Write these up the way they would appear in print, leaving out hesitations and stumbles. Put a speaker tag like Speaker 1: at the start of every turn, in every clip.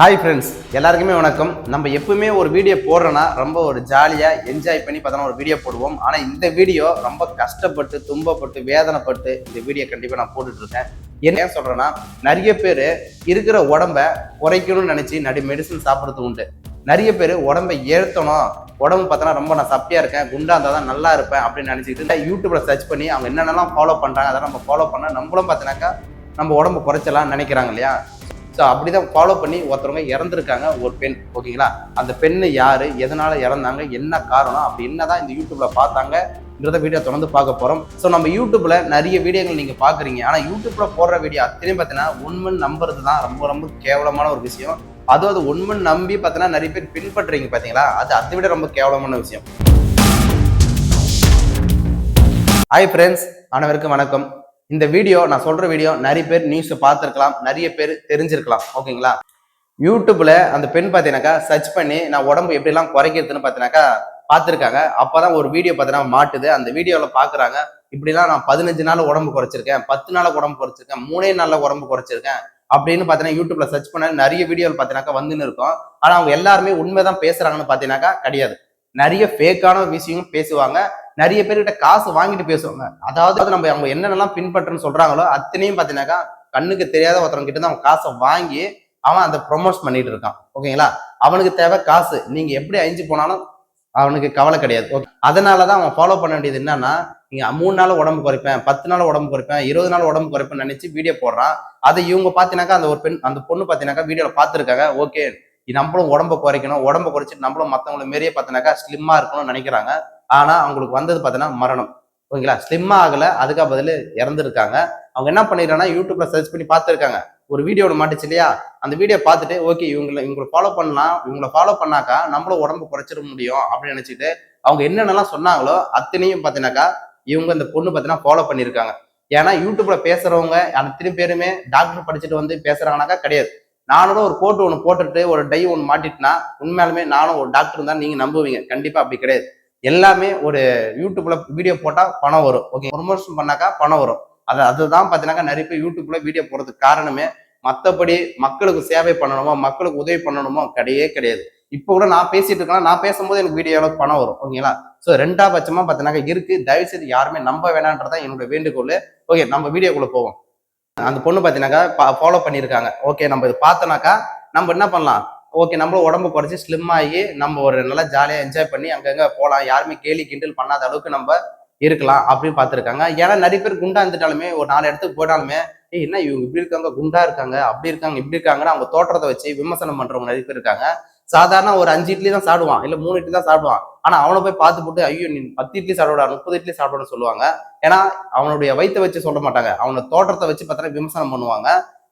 Speaker 1: Hi friends, எல்லாருக்குமே வணக்கம். நம்ம எப்பவுமே ஒரு வீடியோ போடுறோன்னா ரொம்ப ஒரு ஜாலியாக என்ஜாய் பண்ணி பார்த்தோன்னா ஒரு வீடியோ போடுவோம். ஆனால் இந்த வீடியோ ரொம்ப கஷ்டப்பட்டு துன்பப்பட்டு வேதனைப்பட்டு இந்த வீடியோ கண்டிப்பாக நான் போட்டுட்டு இருக்கேன். என்ன சொல்கிறேன்னா, நிறைய பேர் இருக்கிற உடம்ப குறைக்கணும்னு நினச்சி மெடிசன் சாப்பிட்றது உண்டு. நிறைய பேர் உடம்பை ஏற்றணும், உடம்பு பார்த்தோன்னா ரொம்ப நான் சப்பியாக இருக்கேன், குண்டா இருந்தால் தான் நல்லா இருப்பேன் அப்படின்னு நினச்சிக்கிட்டு யூடியூப்ல சர்ச் பண்ணி அவங்க என்னென்னலாம் ஃபாலோ பண்ணுறாங்க அதை நம்ம ஃபாலோ பண்ண நம்மளும் பார்த்தீங்கன்னாக்கா நம்ம உடம்பு குறைச்சலாம்னு நினைக்கிறாங்க இல்லையா. ஸோ அப்படிதான் ஃபாலோ பண்ணி ஒருத்தவங்க இறந்துருக்காங்க, ஒரு பெண். ஓகேங்களா, அந்த பெண்ணு யாரு, எதனால இறந்தாங்க, என்ன காரணம், அப்படி என்னதான் இந்த யூடியூப்ல பார்த்தாங்கன்றத வீடியோ தொடர்ந்து பார்க்க போறோம். ஸோ நம்ம யூடியூப்ல நிறைய வீடியோகள் நீங்க பாக்குறீங்க. ஆனா யூடியூப்ல போடுற வீடியோ அத்தனையும் பார்த்தீங்கன்னா உண்மைன்னு நம்புறது தான் ரொம்ப ரொம்ப கேவலமான ஒரு விஷயம். அதுவும் அது உண்மைன்னு நம்பி பார்த்தீங்கன்னா நிறைய பேர் பின்பற்றுறீங்க பாத்தீங்களா, அது அதை விட ரொம்ப கேவலமான விஷயம். ஹாய் ஃப்ரெண்ட்ஸ், அனைவருக்கும் வணக்கம். இந்த வீடியோ நான் சொல்ற வீடியோ நிறைய பேர் நியூஸ் பார்த்துருக்கலாம், நிறைய பேர் தெரிஞ்சிருக்கலாம். ஓகேங்களா, யூடியூப்ல அந்த பெண் பார்த்தீங்கன்னாக்கா சர்ச் பண்ணி நான் உடம்பு எப்படிலாம் குறைக்கிறதுன்னு பார்த்தீங்கன்னாக்கா பார்த்துருக்காங்க. அப்பதான் ஒரு வீடியோ பார்த்தீங்கன்னா மாட்டுது. அந்த வீடியோவில் பார்க்குறாங்க, இப்படிலாம் நான் 15 நாள் உடம்பு குறைச்சிருக்கேன், 10 நாள் உடம்பு குறைச்சிருக்கேன், 3 நாள்ல உடம்பு குறைச்சிருக்கேன் அப்படின்னு பார்த்தீங்கன்னா யூடியூப்ல சர்ச் பண்ண நிறைய வீடியோ பார்த்தீங்கன்னாக்கா வந்துன்னு இருக்கும். ஆனா அவங்க எல்லாருமே உண்மைதான் பேசுறாங்கன்னு பார்த்தீங்கன்னாக்கா கிடையாது. நிறைய ஃபேக்கான விஷயம் பேசுவாங்க, நிறைய பேர்கிட்ட காசு வாங்கிட்டு பேசுவாங்க. அதாவது நம்ம அவங்க என்னென்னலாம் பின்பற்றுன்னு சொல்றாங்களோ அத்தனையும் பார்த்தீங்கன்னாக்கா கண்ணுக்கு தெரியாத ஒருத்தவங்க கிட்ட தான் அவன் காசை வாங்கி அவன் அந்த ப்ரொமோட் பண்ணிட்டு இருக்கான். ஓகேங்களா, அவனுக்கு தேவை காசு, நீங்க எப்படி அழிஞ்சு போனாலும் அவனுக்கு கவலை கிடையாது. ஓகே, அதனாலதான் அவன் ஃபாலோ பண்ண வேண்டியது என்னன்னா, நீங்க 3 நாள் உடம்பு குறைப்பேன், 10 நாள் உடம்பு குறைப்பேன், 20 நாள் உடம்பு குறைப்பேன்னு நினைச்சு வீடியோ போடுறான். அதை இவங்க பாத்தீங்கன்னாக்கா அந்த ஒரு பெண், அந்த பொண்ணு பாத்தீங்கன்னாக்கா வீடியோல பாத்துருக்காங்க. ஓகே, நம்மளும் உடம்ப குறைக்கணும், உடம்ப குறைச்சிட்டு நம்மளும் மத்தவங்களை மாரியே பார்த்தீங்கன்னாக்கா ஸ்லிம்மா இருக்கணும்னு நினைக்கிறாங்க. ஆனா அவங்களுக்கு வந்தது பார்த்தீங்கன்னா மரணம். ஓகேங்களா, ஸ்லிம்மா ஆகல, அதுக்காக பதில் இறந்துருக்காங்க. அவங்க என்ன பண்ணிடுறாங்கன்னா யூடியூப்ல சர்ச் பண்ணி பார்த்துருக்காங்க, ஒரு வீடியோ மாட்டுச்சு இல்லையா, அந்த வீடியோ பார்த்துட்டு ஓகே இவங்களை ஃபாலோ பண்ணலாம், இவங்களை ஃபாலோ பண்ணாக்கா நம்மளும் உடம்பு குறைச்சிட முடியும் அப்படின்னு நினைச்சிட்டு அவங்க என்னென்னலாம் சொன்னாங்களோ அத்தனையும் பார்த்தீங்கன்னாக்கா இவங்க இந்த பொண்ணு பார்த்தீங்கன்னா ஃபாலோ பண்ணியிருக்காங்க. ஏன்னா யூடியூப்ல பேசுறவங்க அத்தனை பேருமே டாக்டர் படிச்சுட்டு வந்து பேசுறாங்கனாக்கா கிடையாது. நானும் ஒரு கோட்டு ஒன்று போட்டுட்டு ஒரு டை ஒன்று மாட்டிட்டுனா உண்மையாலுமே நானும் ஒரு டாக்டர் தான் நீங்க நம்புவீங்க. கண்டிப்பா அப்படி கிடையாது. எல்லாமே ஒரு யூடியூப்ல வீடியோ போட்டா பணம் வரும், ஓகே, ப்ரொமோஷன் பண்ணாக்கா பணம் வரும். அதுதான் பார்த்தீங்கன்னா நிறைய பேர் யூடியூப்ல வீடியோ போடுறதுக்கு காரணமே. மற்றபடி மக்களுக்கு சேவை பண்ணணுமோ, மக்களுக்கு உதவி பண்ணணுமோ கிடையவே கிடையாது. இப்போ கூட நான் பேசிட்டு இருக்கேன், நான் பேசும்போது எனக்கு வீடியோ அளவுக்கு பணம் வரும். ஓகேங்களா, ஸோ 2ஆம் பட்சமா பார்த்தீங்கன்னா இருக்கு. தயவு செய்து யாருமே நம்ப வேணான்றதான் என்னுடைய வேண்டுகோள். ஓகே, நம்ம வீடியோக்குள்ள போவோம். அந்த பொண்ணு பார்த்தீங்கன்னாக்கா ஃபாலோ பண்ணியிருக்காங்க. ஓகே, நம்ம இது பார்த்தோன்னாக்கா நம்ம என்ன பண்ணலாம், ஓகே நம்மளும் உடம்பு குறைச்சி ஸ்லிம் ஆகி நம்ம ஒரு நல்லா ஜாலியாக என்ஜாய் பண்ணி அங்கங்க போகலாம், யாருமே கேலி கிண்டல் பண்ணாத அளவுக்கு நம்ம இருக்கலாம் அப்படின்னு பார்த்துருக்காங்க. ஏன்னா நிறைய பேர் குண்டா இருந்துட்டாலுமே ஒரு 4 இடத்துக்கு போயிட்டாலுமே என்ன இவங்க இப்படி இருக்காங்க, குண்டா இருக்காங்க, அப்படி இருக்காங்க, இப்படி இருக்காங்கன்னு அவங்க தோற்றத்தை வச்சு விமர்சனம் பண்றவங்க நிறைய பேர் இருக்காங்க. சாதாரண ஒரு 5 இட்லி தான் சாப்பிடுவான், இல்ல 3 இட்லி தான் சாப்பிடுவான். ஆனா அவனை போய் பார்த்து போட்டு ஐயோ நீ 10 இட்லி சாப்பிடா, 30 இட்லி சாப்பிடணும்னு சொல்லுவாங்க. ஏன்னா அவனுடைய வயிற்றை வச்சு சொல்ல மாட்டாங்க, அவனோட தோற்றத்தை வச்சு பார்த்தா விமர்சனம் பண்ணுவாங்க.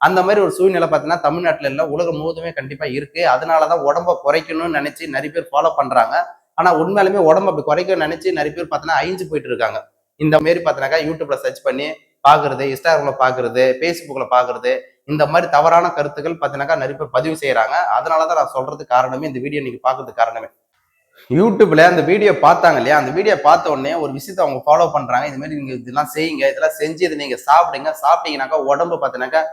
Speaker 1: அந்த மாதிரி ஒரு சூழ்நிலை பார்த்தீங்கன்னா தமிழ்நாட்டுல இல்ல உலகம் முழுவதுமே கண்டிப்பா இருக்கு. அதனாலதான் உடம்ப குறைக்கணும்னு நினைச்சு நிறைய பேர் ஃபாலோ பண்றாங்க. ஆனா உண்மையாலுமே உடம்பு அப்படி குறைக்கணும்னு நினைச்சு நிறைய பேர் பார்த்தீங்கன்னா அழிஞ்சு போயிட்டு இருக்காங்க. இந்த மாதிரி பார்த்தீங்கன்னாக்கா யூடியூப்ல சர்ச் பண்ணி பாக்குறது, இன்ஸ்டாகிராம்ல பாக்குறது, பேஸ்புக்ல பாக்குறது, இந்த மாதிரி தவறான கருத்துக்கள் பார்த்தீங்கன்னாக்கா நிறைய பேர் பதிவு செய்யறாங்க. அதனாலதான் நான் சொல்றதுக்கு காரணமே, இந்த வீடியோ நீங்க பாக்குறதுக்கு காரணமே. யூடியூப்ல அந்த வீடியோ பார்த்தாங்க இல்லையா, அந்த வீடியோ பார்த்த உடனே ஒரு விஷயத்த அவங்க ஃபாலோ பண்றாங்க. இது மாதிரி நீங்க இதெல்லாம் செய்யுங்க, இதெல்லாம் செஞ்சு இதை நீங்க சாப்பிடுங்க, சாப்பிட்டீங்கன்னாக்கா உடம்பு பார்த்தீங்கன்னாக்கா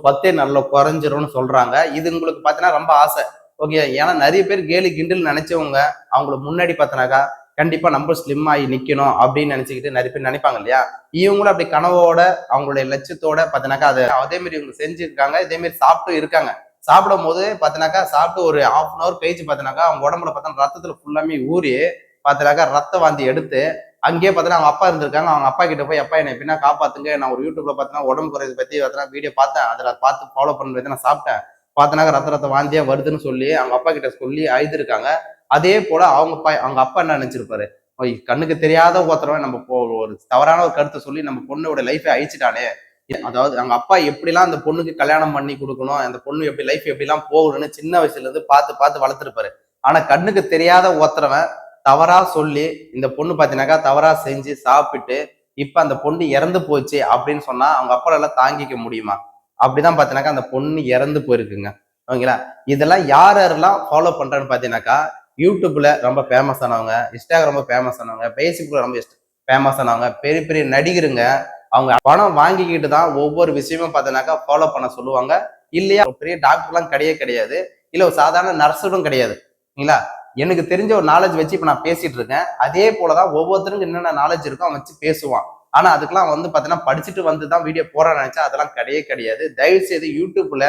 Speaker 1: 10 நல்லா குறைஞ்சிரும்னு சொல்றாங்க. இது உங்களுக்கு பார்த்தீங்கன்னா ரொம்ப ஆசை. ஓகே, ஏன்னா நிறைய பேர் கேலி கிண்டல் நினைச்சவங்க அவங்களுக்கு முன்னாடி பார்த்தனாக்கா கண்டிப்பா நம்ம ஸ்லிம் ஆகி நிக்கணும் அப்படின்னு நினைச்சுக்கிட்டு நிறைய பேர் நினைப்பாங்க இல்லையா. இவங்களும் அப்படி கனவோட அவங்களுடைய லட்சியத்தோட பார்த்தனாக்கா அதே மாதிரி இவங்க செஞ்சிருக்காங்க, இதே மாதிரி சாப்பிட்டு இருக்காங்க. சாப்பிடும் போது பார்த்தனாக்கா சாப்பிட்டு ஒரு 1/2 hour கழிச்சு பார்த்தனாக்கா அவங்க உடம்புல பார்த்தா ரத்தத்துல ஃபுல்லாமே ஊறி பார்த்தனாக்கா ரத்த வாந்தி எடுத்து அங்கேயே பார்த்தா அவங்க அப்பா இருந்திருக்காங்க. அவங்க அப்பா கிட்ட போய் அப்பா என்னை எப்படின்னா காப்பாத்துங்க, நான் ஒரு யூடியூப்ல பார்த்தா உடம்பு குறையதை பத்தி வீடியோ பார்த்தேன், அதில் பார்த்து ஃபாலோ பண்ணி நான் சாப்பிட்டேன், பார்த்தனாக்கா ரத்த வாந்தியா வருதுன்னு சொல்லி அவங்க அப்பா கிட்ட சொல்லி அழுதுருக்காங்க. அதே போல அவங்க அப்பா என்ன நினைச்சிருப்பாரு, கண்ணுக்கு தெரியாத ஒருத்தரவன் நம்ம ஒரு தவறான ஒரு கருத்தை சொல்லி நம்ம பொண்ணோட லைஃபை அழிச்சிட்டானே. அதாவது அவங்க அப்பா எப்படிலாம் அந்த பொண்ணுக்கு கல்யாணம் பண்ணி கொடுக்கணும், அந்த பொண்ணு எப்படி லைஃப் எப்படிலாம் போகணும்னு சின்ன வயசுல இருந்து பார்த்து பார்த்து வளர்த்துருப்பாரு. ஆனா கண்ணுக்கு தெரியாத ஒருத்தரவன் தவறா சொல்லி இந்த பொண்ணு பாத்தீங்கன்னாக்கா தவறா செஞ்சு சாப்பிட்டு இப்ப அந்த பொண்ணு இறந்து போச்சு அப்படின்னு சொன்னா அவங்க அப்பால தாங்கிக்க முடியுமா? அப்படிதான் பாத்தீங்கன்னாக்கா அந்த பொண்ணு இறந்து போயிருக்குங்க. ஓகேங்களா, இதெல்லாம் யாரெல்லாம் ஃபாலோ பண்றேன்னு பாத்தீங்கன்னாக்கா யூடியூப்ல ரொம்ப ஃபேமஸ் ஆனவங்க, இன்ஸ்டாகிராம் ரொம்ப ஃபேமஸ் ஆனவங்க, பேஸ்புக்ல ரொம்ப ஃபேமஸ் ஆனவங்க, பெரிய பெரிய நடிகருங்க. அவங்க பணம் வாங்கிக்கிட்டு தான் ஒவ்வொரு விஷயமும் பார்த்தீங்கன்னாக்கா ஃபாலோ பண்ண சொல்லுவாங்க. இல்லையா பெரிய டாக்டர்லாம் கிடையவே கிடையாது. இல்ல ஒரு சாதாரண நர்ஸரும் கிடையாது. சரிங்களா? எனக்கு தெரிஞ்ச ஒரு நாலேஜ் வச்சு இப்ப நான் பேசிட்டு இருக்கேன். அதே போலதான் ஒவ்வொருத்தருக்கும் என்னென்ன நாலேஜ் இருக்கோ அவன் வச்சு பேசுவான். ஆனா அதுக்கெல்லாம் வந்து பாத்தீங்கன்னா படிச்சுட்டு வந்துதான் வீடியோ போறான்னு நினைச்சா அதெல்லாம் கிடையவே கிடையாது. தயவு செய்து யூடியூப்ல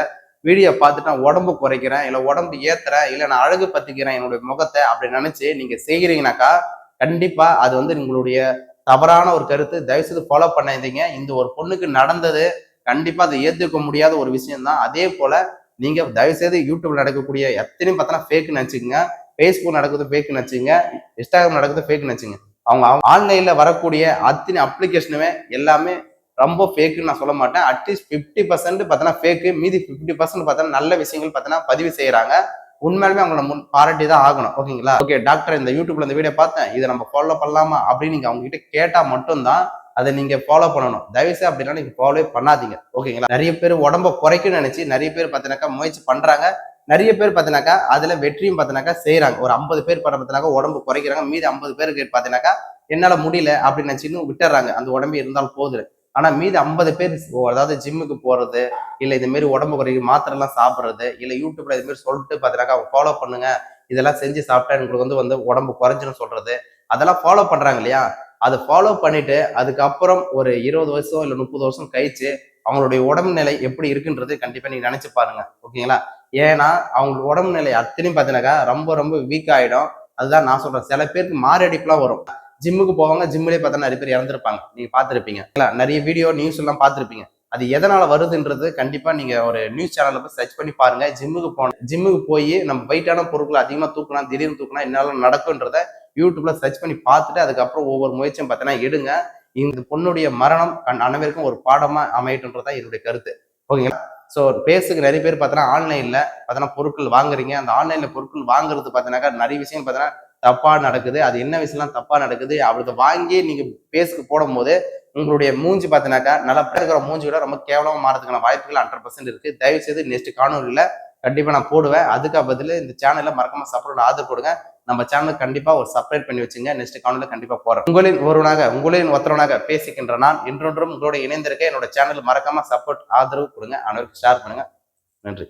Speaker 1: வீடியோ பார்த்துட்டு நான் உடம்பு குறைக்கிறேன், இல்ல உடம்பு ஏத்துறேன், இல்ல நான் அழகு பத்திக்கிறேன் என்னுடைய முகத்தை அப்படி நினைச்சு நீங்க செய்கிறீங்கனாக்கா கண்டிப்பா அது வந்து உங்களுடைய தவறான ஒரு கருத்து. தயவு செய்து ஃபாலோ பண்ணாதீங்க. இந்த ஒரு பொண்ணுக்கு நடந்தது கண்டிப்பா அதை ஏத்துக்க முடியாத ஒரு விஷயம் தான். அதே போல நீங்க தயவு செய்து யூடியூப்ல நடக்கக்கூடிய எத்தனையும் பார்த்தோன்னா ஃபேக்குன்னு நினைச்சுக்கங்க. ஃபேஸ்புக் நடக்குது ஃபேக்குன்னு நினைச்சுங்க. இன்ஸ்டாகிராம் நடக்குது ஃபேக்குன்னு நினைச்சுங்க. அவங்க ஆன்லைன்ல வரக்கூடிய அத்தனை அப்ளிகேஷனுமே எல்லாமே ரொம்ப ஃபேக்குன்னு நான் சொல்ல மாட்டேன். அட்லீஸ்ட் 50% பார்த்தோன்னா ஃபேக்கு, மீதி 50% பார்த்தோன்னா நல்ல விஷயங்கள் பார்த்தோன்னா பதிவு செய்யறாங்க. உண்மையாலுமே அவங்களோட முன் பாராட்டி தான் ஆகணும். ஓகேங்களா? ஓகே டாக்டர் இந்த யூடியூப்ல இந்த வீடியோ பார்த்தேன், இதை நம்ம ஃபாலோ பண்ணலாமா அப்படின்னு நீங்க அவங்க கிட்ட கேட்டா மட்டும்தான் அதை நீங்க ஃபாலோ பண்ணணும். தயவுசெய்து அப்படின்னா நீங்க ஃபாலோ பண்ணாதீங்க. ஓகேங்களா? நிறைய பேர் உடம்ப குறைக்கணும்னு நினைச்சு நிறைய பேர் பார்த்தீங்கன்னாக்கா முயற்சி பண்றாங்க. நிறைய பேர் பார்த்தீங்கன்னாக்கா அதுல வெற்றியும் பார்த்தீங்கன்னாக்கா செய்யறாங்க. ஒரு 50 பேர் பார்த்தீங்கன்னாக்கா உடம்பு குறைக்கிறாங்க. மீதி 50 பேருக்கு பார்த்தீங்கன்னாக்கா என்னால முடியல அப்படின்னு நினைச்சுன்னு விட்டுறாங்க. அந்த உடம்பு இருந்தாலும் போதும். ஆனா மீதி 50 பேர் அதாவது ஜிம்முக்கு போறது, இல்ல இந்த மாதிரி உடம்பு குறைக்க மாத்திரை எல்லாம் சாப்பிடுறது, இல்ல யூடியூப்ல இது மாதிரி சொல்லிட்டு பாத்தீங்கன்னா ஃபாலோ பண்ணுங்க, இதெல்லாம் செஞ்சு சாப்பிட்டா உங்களுக்கு வந்து உடம்பு குறைஞ்சுன்னு சொல்றது, அதெல்லாம் ஃபாலோ பண்றாங்க இல்லையா? அதை ஃபாலோ பண்ணிட்டு அதுக்கப்புறம் ஒரு 20 வருஷம் இல்ல 30 வருஷம் கழிச்சு அவங்களுடைய உடம்பு நிலை எப்படி இருக்குன்றது கண்டிப்பா நீங்க நினைச்சு பாருங்க. ஓகேங்களா? ஏன்னா அவங்களுக்கு உடம்பு நிலை அத்தனையும் பாத்தீங்கன்னாக்கா ரொம்ப ரொம்ப வீக் ஆயிடும். அதுதான் நான் சொல்றேன். சில பேருக்கு மாரடைப்புலாம் வரும். ஜிம்முக்கு போவாங்க, ஜிம்முலேயே பார்த்தா நிறைய பேர் இறந்துருப்பாங்க. நீங்க பார்த்துருப்பீங்க. நிறைய வீடியோ நியூஸ் எல்லாம் பார்த்துருப்பீங்க. அது எதனால வருதுன்றது கண்டிப்பா நீங்க ஒரு நியூஸ் சேனல்ல போய் சர்ச் பண்ணி பாருங்க. ஜிம்முக்கு போய் நம்ம வெயிட்டான பொருட்கள் அதிகமா தூக்கினா, திடீர்னு தூக்கினா என்னால நடக்கும்ன்றத யூடியூப்ல சர்ச் பண்ணி பார்த்துட்டு அதுக்கப்புறம் ஒவ்வொரு முயற்சியும் பார்த்தீங்கன்னா எடுங்க. இந்த பொண்ணுடைய மரணம் அனைவருக்கும் ஒரு பாடமா அமையட்டுன்றதான் என்னுடைய கருத்து. ஓகேங்களா? ஸோ பேஸுக்கு நிறைய பேர் பார்த்தீங்கன்னா ஆன்லைன்ல பார்த்தீங்கன்னா பொருட்கள் வாங்குறீங்க. அந்த ஆன்லைன்ல பொருட்கள் வாங்குறது பார்த்தீங்கன்னாக்கா நிறைய விஷயம் பார்த்தீங்கன்னா தப்பா நடக்குது. அது என்ன விஷயம்லாம் தப்பா நடக்குது அவருக்கு வாங்கி நீங்க பேஸுக்கு போடும் போது உங்களுடைய மூஞ்சி பார்த்தீங்கன்னாக்கா நல்லா இருக்கிற மூஞ்சி விட ரொம்ப கேவலமா மாறதுக்கான வாய்ப்புகள் 100% இருக்கு. தயவு செய்து நெக்ஸ்ட் காணொலியில கண்டிப்பா நான் போடுவேன். அதுக்கு பதில் இந்த சேனல்ல மறக்காம சப்போர்ட் ஆதரவு கொடுங்க. நம்ம சேனலுக்கு கண்டிப்பா ஒரு சப்ஸ்கிரைப் பண்ணி வச்சுங்க. நெக்ஸ்ட் காணொலியில கண்டிப்பா போறேன். உங்களின் ஒருத்தரனாக பேசிக்கின்ற நான் இன்றொன்றும் உங்களோட இணைந்திருக்க என்னோட சேனல் மறக்காம சப்போர்ட் ஆதரவு கொடுங்க. அனைவருக்கும் ஷேர் பண்ணுங்க. நன்றி.